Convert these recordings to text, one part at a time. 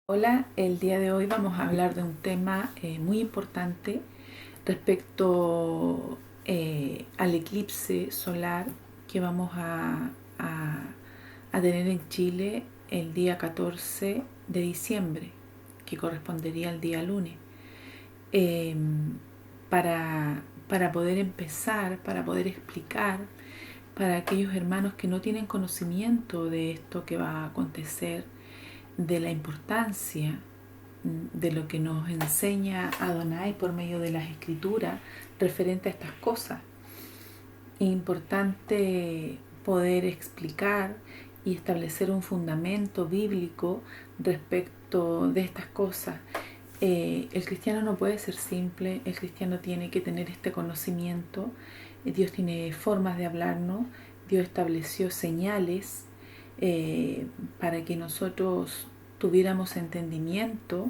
Hola, el día de hoy vamos a hablar de un tema muy importante respecto al eclipse solar que vamos a tener en Chile el día 14 de diciembre, que correspondería al día lunes. Eh, para poder empezar, para poder explicar para aquellos hermanos que no tienen conocimiento de esto que va a acontecer, de la importancia de lo que nos enseña Adonai por medio de las escrituras referente a estas cosas. Es importante poder explicar y establecer un fundamento bíblico respecto de estas cosas. El cristiano no puede ser simple, el cristiano tiene que tener este conocimiento. Dios tiene formas de hablarnos, Dios estableció señales para que nosotros tuviéramos entendimiento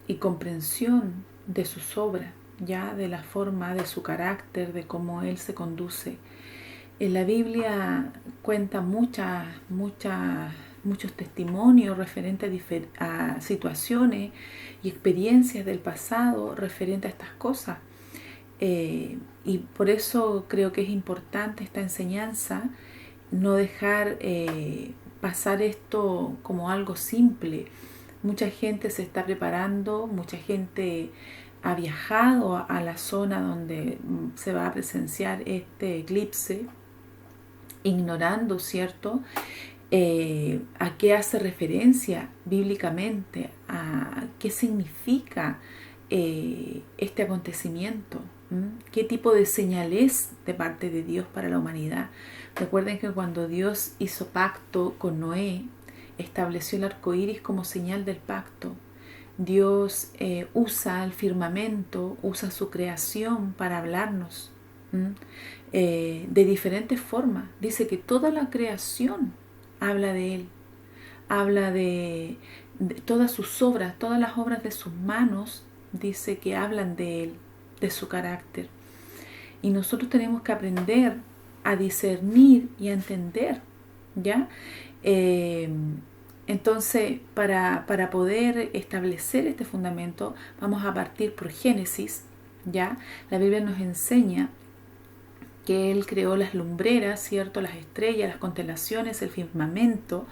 y comprensión de sus obras, ya de la forma de su carácter, de cómo Él se conduce. En la Biblia cuenta muchos testimonios referentes a situaciones y experiencias del pasado referentes a estas cosas. Y por eso creo que es importante esta enseñanza, no dejar pasar esto como algo simple. Mucha gente se está preparando, mucha gente ha viajado a la zona donde se va a presenciar este eclipse, ignorando, ¿cierto?, a qué hace referencia bíblicamente, a qué significa este acontecimiento, qué tipo de señal es de parte de Dios para la humanidad. Recuerden que cuando Dios hizo pacto con Noé, estableció el arco iris como señal del pacto. Dios usa el firmamento, usa su creación para hablarnos de diferentes formas. Dice que toda la creación habla de Él, habla de todas sus obras, todas las obras de sus manos, dice que hablan de Él, de su carácter. Y nosotros tenemos que aprender a discernir y a entender, ¿ya? Entonces, para poder establecer este fundamento, vamos a partir por Génesis, ¿ya? La Biblia nos enseña que Él creó las lumbreras, ¿cierto?, las estrellas, las constelaciones, el firmamento,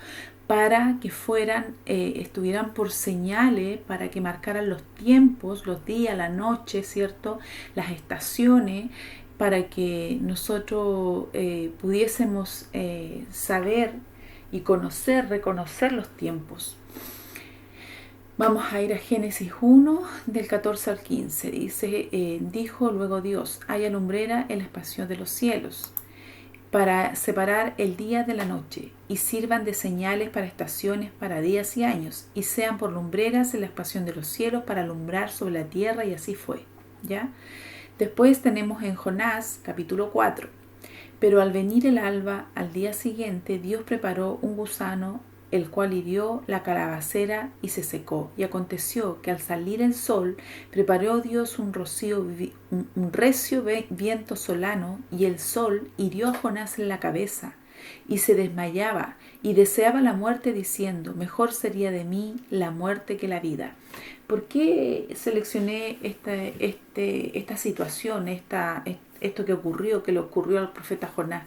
para que estuvieran por señales, para que marcaran los tiempos, los días, la noche, ¿cierto?, las estaciones, para que nosotros pudiésemos saber y conocer, reconocer los tiempos. Vamos a ir a Génesis 1, del 14 al 15. Dice, dijo luego Dios, haya lumbrera en la expansión de los cielos, para separar el día de la noche, y sirvan de señales para estaciones, para días y años, y sean por lumbreras en la expansión de los cielos, para alumbrar sobre la tierra, y así fue. ¿Ya? Después tenemos en Jonás, capítulo 4. Pero al venir el alba, al día siguiente, Dios preparó un gusano, el cual hirió la calabacera y se secó. Y aconteció que al salir el sol, preparó Dios un recio viento solano, y el sol hirió a Jonás en la cabeza, y se desmayaba, y deseaba la muerte, diciendo, mejor sería de mí la muerte que la vida. ¿Por qué seleccioné esta situación, esto que le ocurrió al profeta Jonás?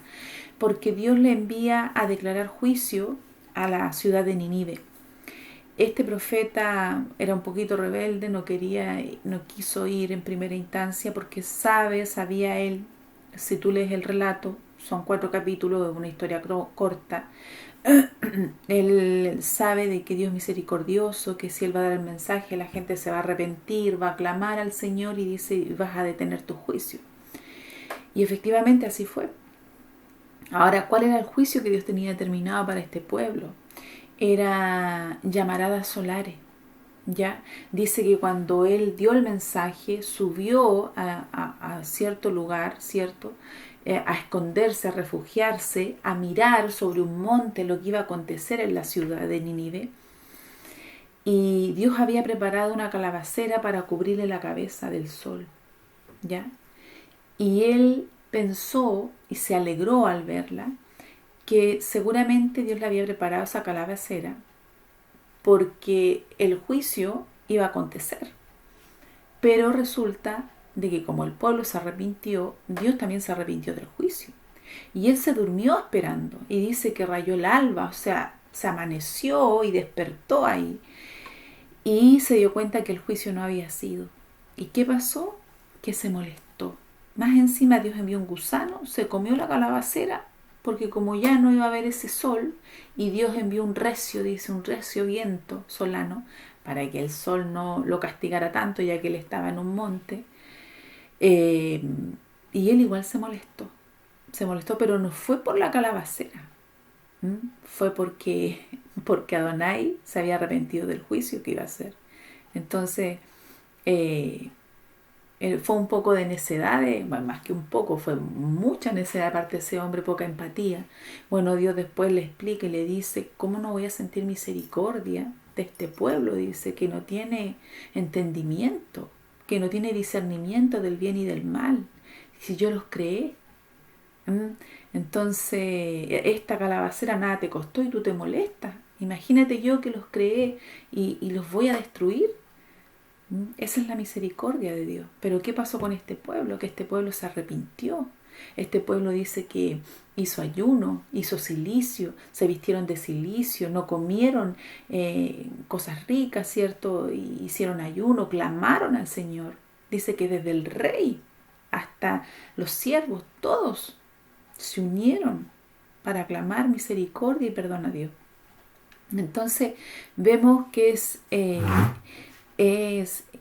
Porque Dios le envía a declarar juicio a la ciudad de Nínive. Este profeta era un poquito rebelde, no quiso ir en primera instancia porque sabía él, si tú lees el relato, son 4 capítulos de una historia corta, él sabe de que Dios es misericordioso, que si Él va a dar el mensaje, la gente se va a arrepentir, va a clamar al Señor y dice, vas a detener tu juicio. Y efectivamente así fue. Ahora, ¿cuál era el juicio que Dios tenía determinado para este pueblo? Era llamaradas solares. ¿Ya? Dice que cuando Él dio el mensaje, subió a cierto lugar, ¿cierto?, a esconderse, a refugiarse, a mirar sobre un monte lo que iba a acontecer en la ciudad de Nínive. Y Dios había preparado una calabacera para cubrirle la cabeza del sol, ¿ya? Y él pensó y se alegró al verla, que seguramente Dios le había preparado esa calabacera porque el juicio iba a acontecer. Pero resulta de que como el pueblo se arrepintió, Dios también se arrepintió del juicio. Y él se durmió esperando. Y dice que rayó el alba, o sea, se amaneció y despertó ahí. Y se dio cuenta que el juicio no había sido. ¿Y qué pasó? Que se molestó. Más encima Dios envió un gusano, se comió la calabacera, porque como ya no iba a haber ese sol, y Dios envió un recio, dice, un recio viento solano, para que el sol no lo castigara tanto, ya que él estaba en un monte. Eh, y él igual se molestó, pero no fue por la calabacera. Fue porque Adonai se había arrepentido del juicio que iba a hacer. Entonces, eh, fue un poco de necedad, bueno, más que un poco, fue mucha necedad de parte de ese hombre, poca empatía. Bueno, Dios después le explica y le dice, ¿cómo no voy a sentir misericordia de este pueblo? Dice, que no tiene entendimiento, que no tiene discernimiento del bien y del mal. Si yo los creé. Entonces, esta calabacera nada te costó y tú te molestas. Imagínate yo que los creé y los voy a destruir. Esa es la misericordia de Dios. Pero ¿qué pasó con este pueblo? Que este pueblo se arrepintió. Este pueblo dice que hizo ayuno, hizo cilicio, se vistieron de cilicio, no comieron cosas ricas, ¿cierto? Y hicieron ayuno, clamaron al Señor. Dice que desde el rey hasta los siervos, todos se unieron para clamar misericordia y perdón a Dios. Entonces vemos que es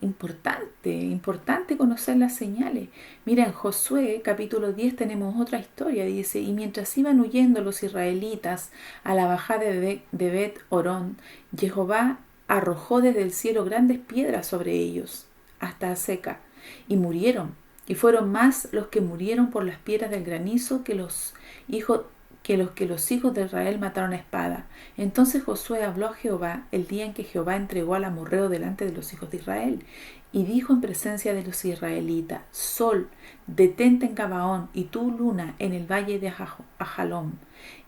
importante conocer las señales. Mira, en Josué capítulo 10 tenemos otra historia, dice, y mientras iban huyendo los israelitas a la bajada de Bet Orón, Jehová arrojó desde el cielo grandes piedras sobre ellos, hasta Aseca, y murieron. Y fueron más los que murieron por las piedras del granizo que los hijos de Israel mataron a espada. Entonces Josué habló a Jehová el día en que Jehová entregó al amorreo delante de los hijos de Israel, y dijo en presencia de los israelitas: Sol, detente en Gabaón, y tú, luna, en el valle de Ajalón.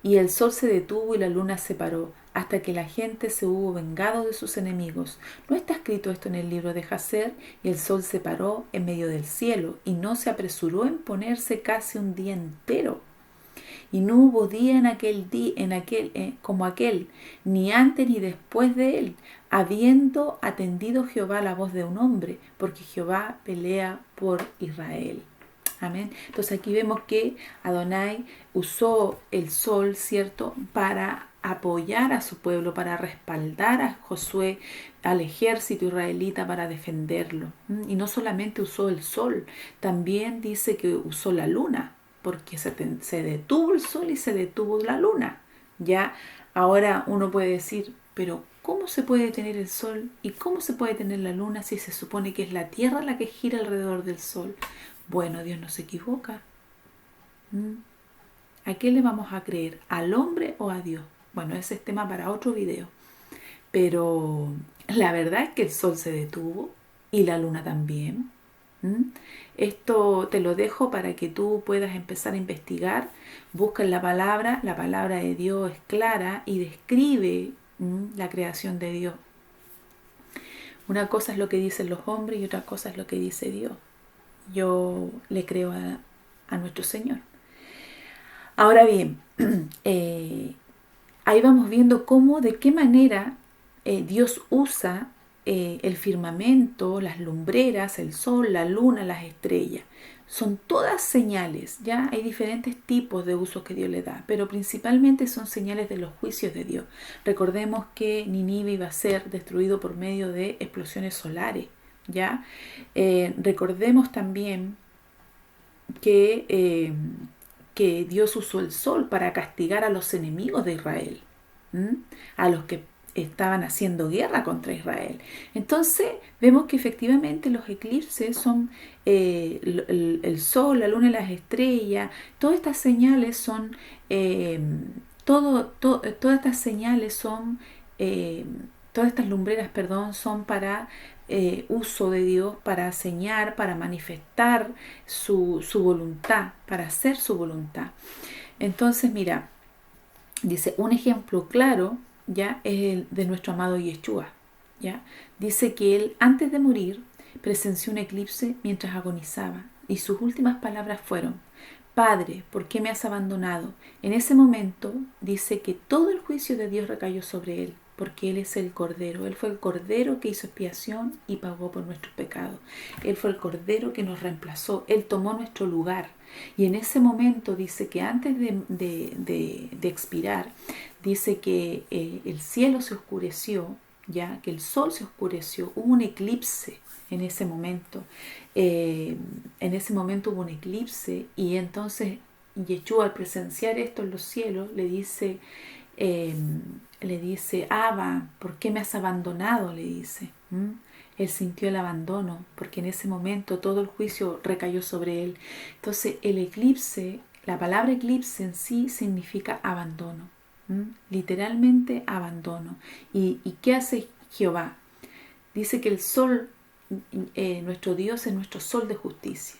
Y el sol se detuvo y la luna se paró, hasta que la gente se hubo vengado de sus enemigos. ¿No está escrito esto en el libro de Jacer? Y el sol se paró en medio del cielo, y no se apresuró en ponerse casi un día entero. Y no hubo día como aquel, ni antes ni después de él, habiendo atendido Jehová la voz de un hombre, porque Jehová pelea por Israel. Amén. Entonces aquí vemos que Adonai usó el sol, ¿cierto?, para apoyar a su pueblo, para respaldar a Josué, al ejército israelita, para defenderlo. Y no solamente usó el sol, también dice que usó la luna, porque se detuvo el sol y se detuvo la luna. Ya ahora uno puede decir, pero ¿cómo se puede detener el sol y cómo se puede detener la luna si se supone que es la tierra la que gira alrededor del sol? Bueno, Dios no se equivoca. ¿A qué le vamos a creer? ¿Al hombre o a Dios? Bueno, ese es tema para otro video. Pero la verdad es que el sol se detuvo y la luna también. Esto te lo dejo para que tú puedas empezar a investigar. Busca en la palabra de Dios es clara y describe la creación de Dios. Una cosa es lo que dicen los hombres y otra cosa es lo que dice Dios. Yo le creo a nuestro Señor. Ahora bien, ahí vamos viendo de qué manera Dios usa el firmamento, las lumbreras, el sol, la luna, las estrellas. Son todas señales, ya hay diferentes tipos de usos que Dios le da, pero principalmente son señales de los juicios de Dios. Recordemos que Nínive iba a ser destruido por medio de explosiones solares, ¿ya? Recordemos también que Dios usó el sol para castigar a los enemigos de Israel, a los que estaban haciendo guerra contra Israel. Entonces vemos que efectivamente los eclipses son el sol, la luna y las estrellas. Todas estas señales son todas estas señales son todas estas lumbreras, son para uso de Dios, para señalar, para manifestar su voluntad, para hacer su voluntad. Entonces, mira, dice un ejemplo claro ya es el de nuestro amado Yeshua, ya. Dice que él antes de morir presenció un eclipse mientras agonizaba y sus últimas palabras fueron: Padre, ¿por qué me has abandonado? En ese momento dice que todo el juicio de Dios recayó sobre él, porque Él es el Cordero. Él fue el Cordero que hizo expiación y pagó por nuestros pecados. Él fue el Cordero que nos reemplazó. Él tomó nuestro lugar. Y en ese momento dice que antes de expirar, dice que el cielo se oscureció, ya que el sol se oscureció, hubo un eclipse en ese momento. En ese momento hubo un eclipse y entonces Yeshua, al presenciar esto en los cielos, le dice, Abba, ¿por qué me has abandonado? Le dice. Él sintió el abandono porque en ese momento todo el juicio recayó sobre él. Entonces el eclipse, la palabra eclipse en sí significa abandono. Literalmente abandono. ¿Y qué hace Jehová? Dice que el sol, nuestro Dios es nuestro sol de justicia.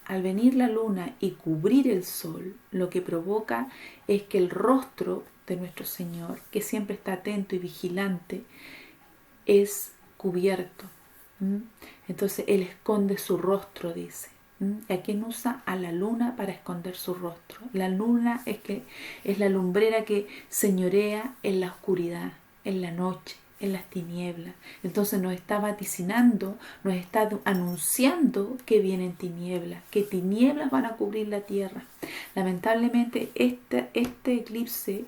Al venir la luna y cubrir el sol, lo que provoca es que el rostro de nuestro Señor, que siempre está atento y vigilante, es cubierto. Entonces Él esconde su rostro, dice. ¿A quién usa? A la luna para esconder su rostro. La luna es la lumbrera que señorea en la oscuridad, en la noche, en las tinieblas. Entonces nos está vaticinando, nos está anunciando que vienen tinieblas, que tinieblas van a cubrir la tierra. Lamentablemente este eclipse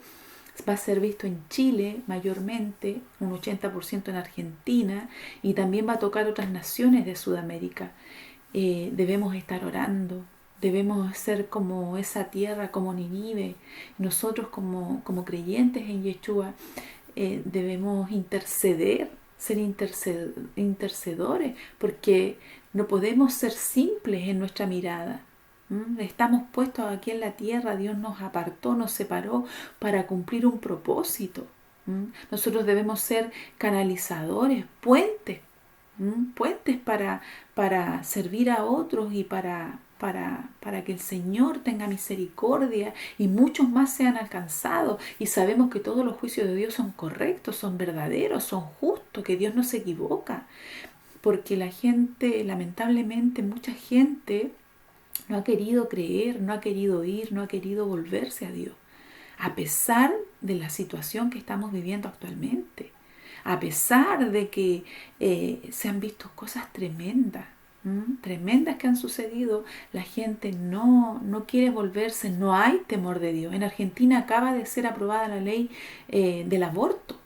va a ser visto en Chile mayormente, un 80% en Argentina, y también va a tocar otras naciones de Sudamérica. Debemos estar orando, debemos ser como esa tierra, como Ninive. Nosotros como creyentes en Yeshua debemos interceder, ser intercedores, porque no podemos ser simples en nuestra mirada. Estamos puestos aquí en la tierra, Dios nos apartó, nos separó para cumplir un propósito. Nosotros debemos ser canalizadores, puentes, puentes para servir a otros y para que el Señor tenga misericordia y muchos más sean alcanzados. Y sabemos que todos los juicios de Dios son correctos, son verdaderos, son justos, que Dios no se equivoca. Porque la gente, lamentablemente, mucha gente no ha querido creer, no ha querido ir, no ha querido volverse a Dios, a pesar de la situación que estamos viviendo actualmente, a pesar de que se han visto cosas tremendas, tremendas que han sucedido. La gente no quiere volverse, no hay temor de Dios. En Argentina acaba de ser aprobada la ley del aborto.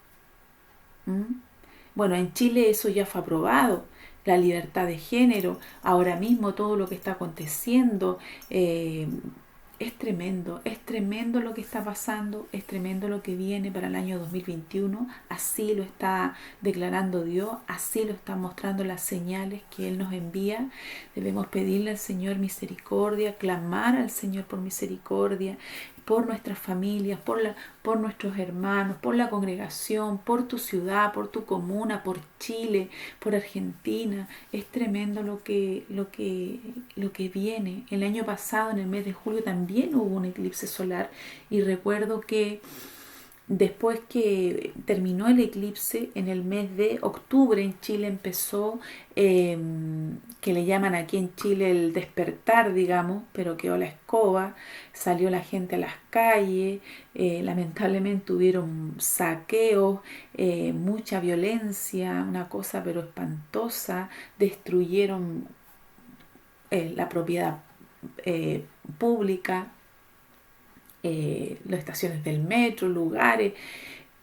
Bueno, en Chile eso ya fue aprobado, la libertad de género, ahora mismo todo lo que está aconteciendo, es tremendo lo que está pasando, es tremendo lo que viene para el año 2021, así lo está declarando Dios, así lo están mostrando las señales que Él nos envía. Debemos pedirle al Señor misericordia, clamar al Señor por misericordia, por nuestras familias, por nuestros hermanos, por la congregación, por tu ciudad, por tu comuna, por Chile, por Argentina. Es tremendo lo que viene. El año pasado, en el mes de julio, también hubo un eclipse solar y recuerdo que después que terminó el eclipse, en el mes de octubre en Chile empezó, que le llaman aquí en Chile el despertar, digamos, pero quedó la escoba, salió la gente a las calles, lamentablemente hubieron saqueos, mucha violencia, una cosa pero espantosa, destruyeron la propiedad pública, las estaciones del metro, lugares.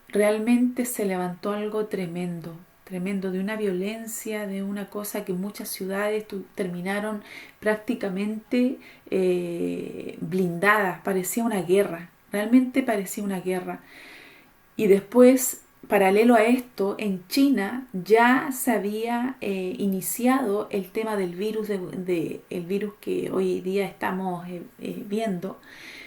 Realmente se levantó algo tremendo, tremendo, de una violencia, de una cosa que muchas ciudades terminaron prácticamente blindadas, parecía una guerra, realmente parecía una guerra. Y después, paralelo a esto, en China ya se había iniciado el tema del virus, el virus que hoy día estamos viendo,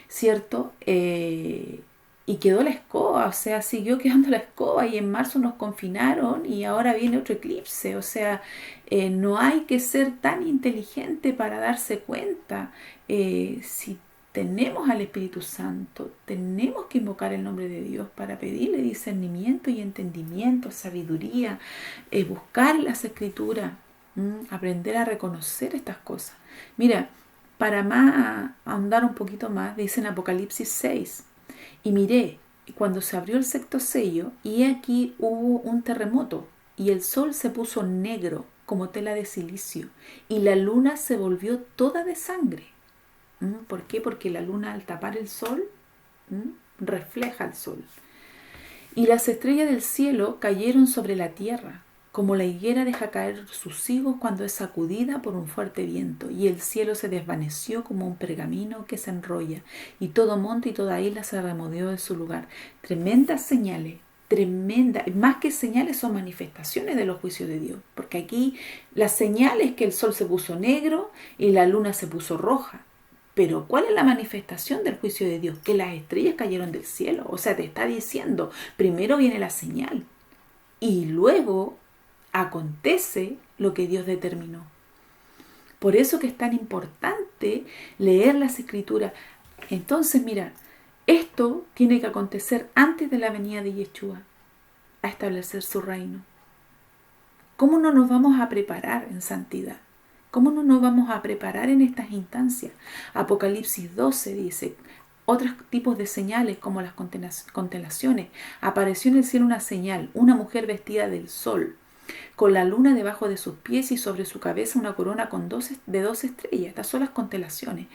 ¿cierto? Y quedó la escoba, o sea, siguió quedando la escoba y en marzo nos confinaron y ahora viene otro eclipse, o sea, no hay que ser tan inteligente para darse cuenta. Si tenemos al Espíritu Santo, tenemos que invocar el nombre de Dios para pedirle discernimiento y entendimiento, sabiduría, buscar las Escrituras, aprender a reconocer estas cosas. Mira, para más ahondar un poquito más, dice en Apocalipsis 6, y miré, cuando se abrió el sexto sello, y aquí hubo un terremoto, y el sol se puso negro como tela de silicio, y la luna se volvió toda de sangre. ¿Por qué? Porque la luna, al tapar el sol, refleja el sol. Y las estrellas del cielo cayeron sobre la tierra, como la higuera deja caer sus higos cuando es sacudida por un fuerte viento, y el cielo se desvaneció como un pergamino que se enrolla, y todo monte y toda isla se removió de su lugar. Tremendas señales, tremendas, más que señales son manifestaciones de los juicios de Dios, porque aquí la señal es que el sol se puso negro y la luna se puso roja. Pero ¿cuál es la manifestación del juicio de Dios? Que las estrellas cayeron del cielo. O sea, te está diciendo, primero viene la señal y luego acontece lo que Dios determinó. Por eso que es tan importante leer las Escrituras. Entonces, mira, esto tiene que acontecer antes de la venida de Yeshua a establecer su reino. ¿Cómo no nos vamos a preparar en santidad? ¿Cómo no nos vamos a preparar en estas instancias? Apocalipsis 12 dice, otros tipos de señales como las constelaciones. Apareció en el cielo una señal, una mujer vestida del sol, con la luna debajo de sus pies y sobre su cabeza una corona de 12 estrellas. Estas son las constelaciones.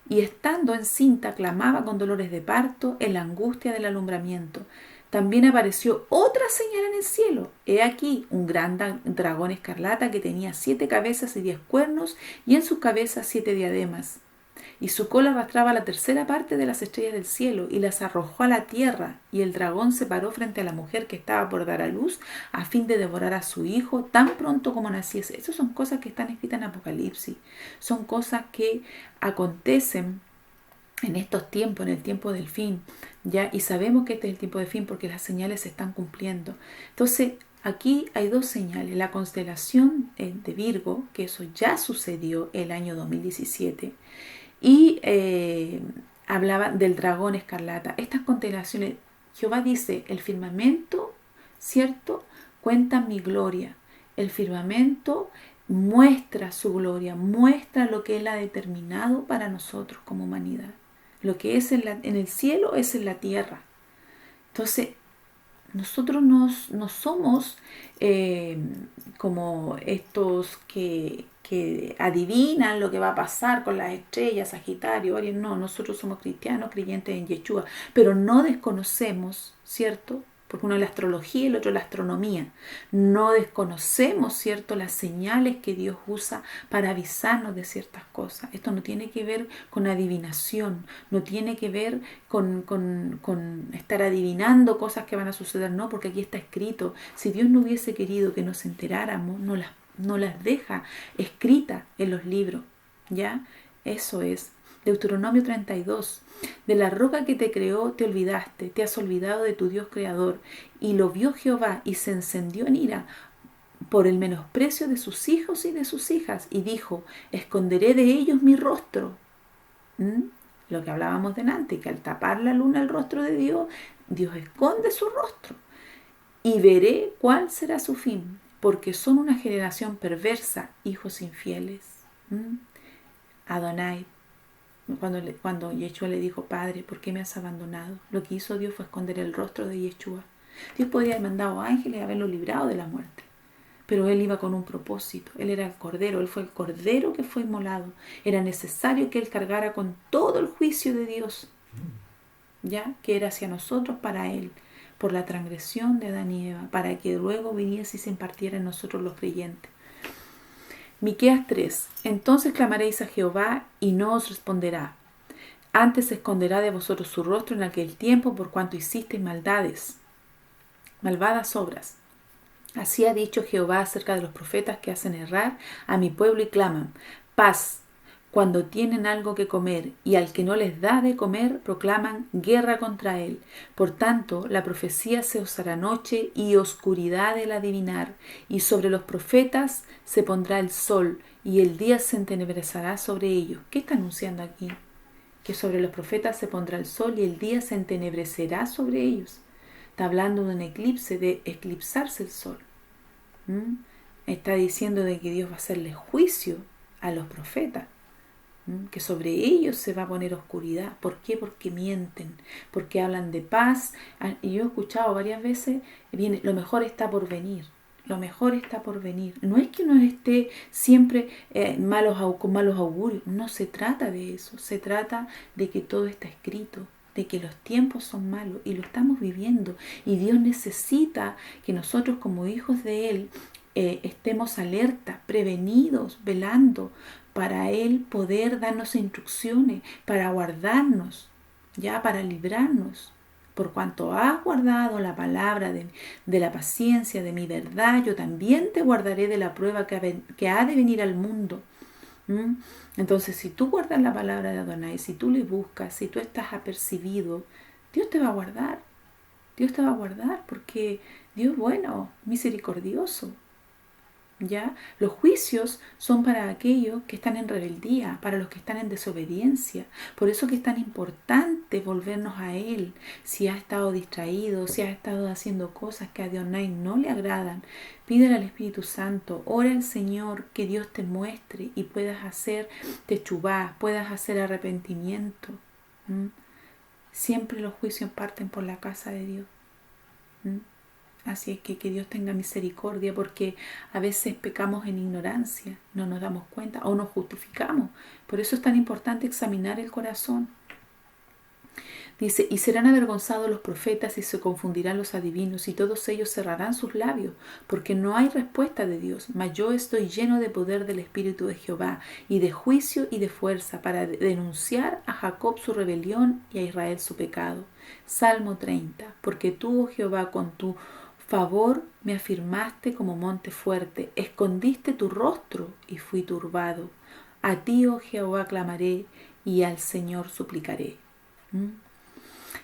Y estando encinta, clamaba con dolores de parto en la angustia del alumbramiento. También apareció otra señal en el cielo. He aquí un gran dragón escarlata que tenía 7 cabezas y 10 cuernos, y en sus cabezas 7 diademas. Y su cola arrastraba la tercera parte de las estrellas del cielo y las arrojó a la tierra. Y el dragón se paró frente a la mujer que estaba por dar a luz, a fin de devorar a su hijo tan pronto como naciese. Esas son cosas que están escritas en Apocalipsis. Son cosas que acontecen en estos tiempos, en el tiempo del fin, ¿ya? Y sabemos que este es el tiempo del fin porque las señales se están cumpliendo. Entonces, aquí hay 2 señales. La constelación de Virgo, que eso ya sucedió el año 2017, y hablaba del dragón escarlata. Estas constelaciones, Jehová dice, el firmamento, ¿cierto?, cuenta mi gloria. El firmamento muestra su gloria, muestra lo que Él ha determinado para nosotros como humanidad. Lo que es en el cielo es en la tierra. Entonces, nosotros no somos como estos que adivinan lo que va a pasar con las estrellas, Sagitario, Aries. No, nosotros somos cristianos, creyentes en Yeshua, pero no desconocemos, ¿cierto?, porque uno es la astrología y el otro la astronomía. No desconocemos, ¿cierto?, las señales que Dios usa para avisarnos de ciertas cosas. Esto no tiene que ver con adivinación, no tiene que ver con estar adivinando cosas que van a suceder, no, porque aquí está escrito. Si Dios no hubiese querido que nos enteráramos, no las deja escritas en los libros, ¿ya? Eso es. Deuteronomio 32. De la roca que te creó te olvidaste, te has olvidado de tu Dios creador. Y lo vio Jehová y se encendió en ira por el menosprecio de sus hijos y de sus hijas. Y dijo, esconderé de ellos mi rostro. Lo que hablábamos delante, que al tapar la luna el rostro de Dios, Dios esconde su rostro. Y veré cuál será su fin, porque son una generación perversa, hijos infieles. Adonai. Cuando Yeshua le dijo, Padre, ¿por qué me has abandonado? Lo que hizo Dios fue esconder el rostro de Yeshua. Dios podía haber mandado ángeles y haberlo librado de la muerte, pero Él iba con un propósito. Él era el Cordero, Él fue el Cordero que fue inmolado. Era necesario que Él cargara con todo el juicio de Dios, ya que era hacia nosotros para Él, por la transgresión de Adán y Eva, para que luego viniese y se impartiera en nosotros los creyentes. Miqueas 3. Entonces clamaréis a Jehová y no os responderá. Antes se esconderá de vosotros su rostro en aquel tiempo por cuanto hicisteis malvadas obras. Así ha dicho Jehová acerca de los profetas que hacen errar a mi pueblo y claman, paz, cuando tienen algo que comer, y al que no les da de comer proclaman guerra contra él. Por tanto, la profecía se os hará noche y oscuridad el adivinar, y sobre los profetas se pondrá el sol, y el día se entenebrecerá sobre ellos. ¿Qué está anunciando aquí? que sobre los profetas se pondrá el sol y el día se entenebrecerá sobre ellos. Está hablando de un eclipse, de eclipsarse el sol. ¿Mm? Está diciendo de que Dios va a hacerle juicio a los profetas, que sobre ellos se va a poner oscuridad. ¿Por qué? Porque mienten, porque hablan de paz. Y yo he escuchado varias veces, viene, lo mejor está por venir. Lo mejor está por venir. No es que uno esté siempre con malos augurios. No se trata de eso. Se trata de que todo está escrito, de que los tiempos son malos y lo estamos viviendo. Y Dios necesita que nosotros como hijos de Él estemos alerta, prevenidos, velando, para Él poder darnos instrucciones, para guardarnos, ya para librarnos. Por cuanto has guardado la palabra de la paciencia, de mi verdad, yo también te guardaré de la prueba que ha de venir al mundo. ¿Mm? Entonces, si tú guardas la palabra de Adonai, si tú le buscas, si tú estás apercibido, Dios te va a guardar. Dios te va a guardar porque Dios es bueno, misericordioso. ¿Ya? Los juicios son para aquellos que están en rebeldía, para los que están en desobediencia. Por eso que es tan importante volvernos a Él. Si has estado distraído, si has estado haciendo cosas que a Adonai no le agradan, pídele al Espíritu Santo, ora al Señor que Dios te muestre y puedas hacer techubá, puedas hacer arrepentimiento. ¿Mm? Siempre los juicios parten por la casa de Dios. ¿Mm? Así es que Dios tenga misericordia, porque a veces pecamos en ignorancia, no nos damos cuenta o nos justificamos. Por eso es tan importante examinar el corazón. Dice, y serán avergonzados los profetas y se confundirán los adivinos y todos ellos cerrarán sus labios, porque no hay respuesta de Dios. Mas yo estoy lleno de poder del Espíritu de Jehová y de juicio y de fuerza para denunciar a Jacob su rebelión y a Israel su pecado. Salmo 30. Porque tú, oh Jehová, con tu favor me afirmaste como monte fuerte, escondiste tu rostro y fui turbado. A ti, oh Jehová, clamaré y al Señor suplicaré.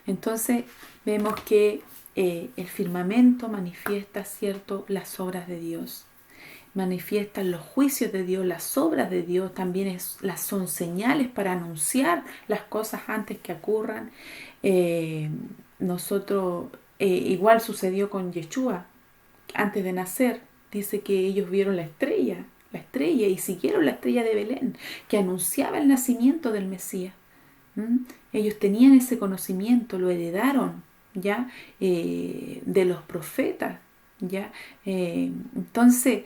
Entonces vemos que el firmamento manifiesta, ¿cierto?, las obras de Dios. Manifiestan los juicios de Dios, las obras de Dios, también son señales para anunciar las cosas antes que ocurran. Igual sucedió con Yeshua, antes de nacer, dice que ellos vieron la estrella y siguieron la estrella de Belén, que anunciaba el nacimiento del Mesías. Ellos tenían ese conocimiento, lo heredaron, ¿ya? De los profetas, ¿ya? Entonces,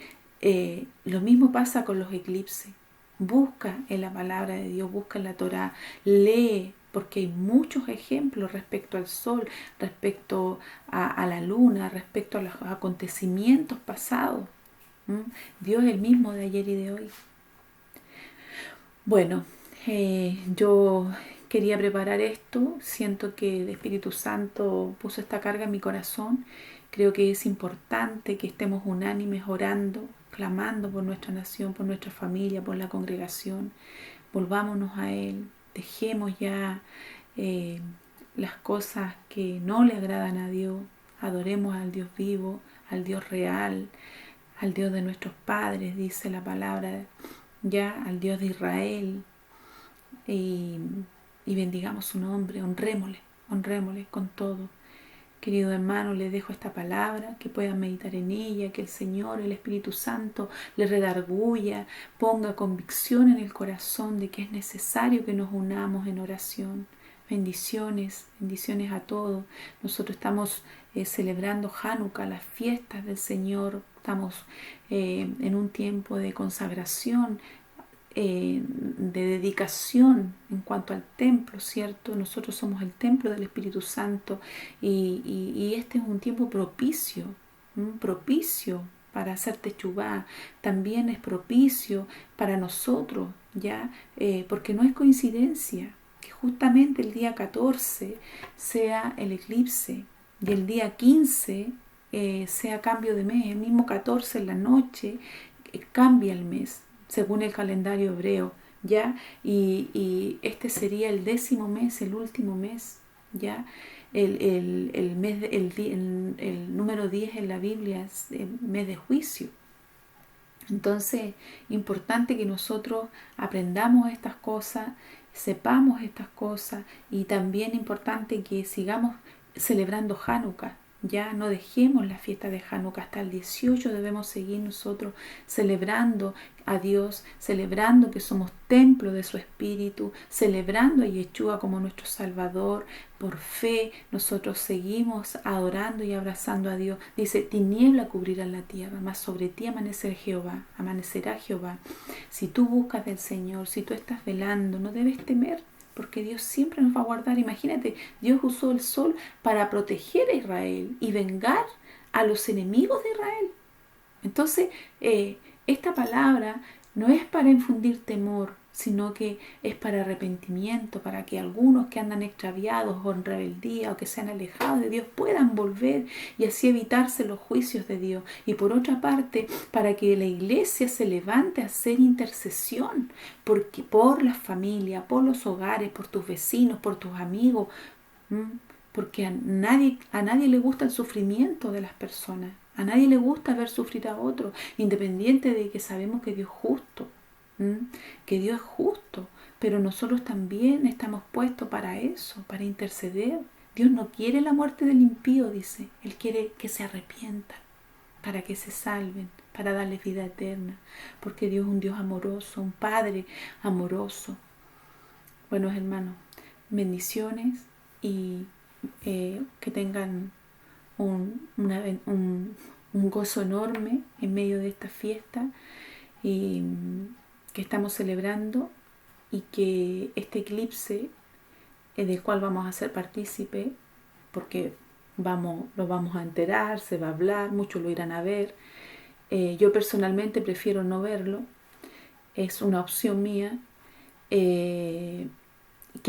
lo mismo pasa con los eclipses. Busca en la palabra de Dios, busca en la Torá, lee, porque hay muchos ejemplos respecto al sol, respecto a la luna, respecto a los acontecimientos pasados. Dios es el mismo de ayer y de hoy. Bueno, yo quería preparar esto, siento que el Espíritu Santo puso esta carga en mi corazón. Creo que es importante que estemos unánimes orando, clamando por nuestra nación, por nuestra familia, por la congregación. Volvámonos a Él, dejemos ya las cosas que no le agradan a Dios, adoremos al Dios vivo, al Dios real, al Dios de nuestros padres, dice la palabra, ya al Dios de Israel, y bendigamos su nombre, honrémosle con todo. Querido hermano, le dejo esta palabra, que puedan meditar en ella, que el Señor, el Espíritu Santo, le redarguya, ponga convicción en el corazón de que es necesario que nos unamos en oración. Bendiciones a todos. Nosotros estamos celebrando Hanukkah, las fiestas del Señor. Estamos en un tiempo de consagración, de dedicación en cuanto al templo, ¿cierto? Nosotros somos el templo del Espíritu Santo y este es un tiempo propicio para hacer techubá. También es propicio para nosotros, ¿ya? Porque no es coincidencia que justamente el día 14 sea el eclipse y el día 15 sea cambio de mes. El mismo 14 en la noche cambia el mes según el calendario hebreo, ¿ya? Y este sería el 10º mes, el último mes, ¿ya? El número 10 en la Biblia es el mes de juicio. Entonces, importante que nosotros aprendamos estas cosas, sepamos estas cosas y también importante que sigamos celebrando Hanukkah. Ya no dejemos la fiesta de Hanukkah hasta el 18, debemos seguir nosotros celebrando a Dios, celebrando que somos templo de su Espíritu, celebrando a Yeshua como nuestro Salvador. Por fe nosotros seguimos adorando y abrazando a Dios. Dice, tiniebla cubrirá la tierra, mas sobre ti amanecerá Jehová. Si tú buscas del Señor, si tú estás velando, no debes temer, porque Dios siempre nos va a guardar. Imagínate, Dios usó el sol para proteger a Israel y vengar a los enemigos de Israel. Entonces, esta palabra no es para infundir temor, sino que es para arrepentimiento, para que algunos que andan extraviados o en rebeldía o que se han alejado de Dios puedan volver y así evitarse los juicios de Dios. Y por otra parte, para que la iglesia se levante a hacer intercesión por la familia, por los hogares, por tus vecinos, por tus amigos, porque a nadie le gusta el sufrimiento de las personas. A nadie le gusta ver sufrir a otro, independiente de que sabemos que Dios es justo, que Dios es justo, pero nosotros también estamos puestos para eso, para interceder. Dios no quiere la muerte del impío, dice. Él quiere que se arrepientan, para que se salven, para darles vida eterna, porque Dios es un Dios amoroso, un Padre amoroso. Bueno, hermanos, bendiciones y que tengan un gozo enorme en medio de esta fiesta y que estamos celebrando, y que este eclipse del cual vamos a ser partícipe, porque lo vamos a enterar, se va a hablar, muchos lo irán a ver. Yo personalmente prefiero no verlo, es una opción mía, que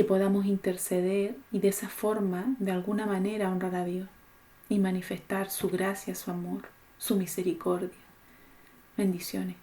podamos interceder y de esa forma, de alguna manera, honrar a Dios y manifestar su gracia, su amor, su misericordia. Bendiciones.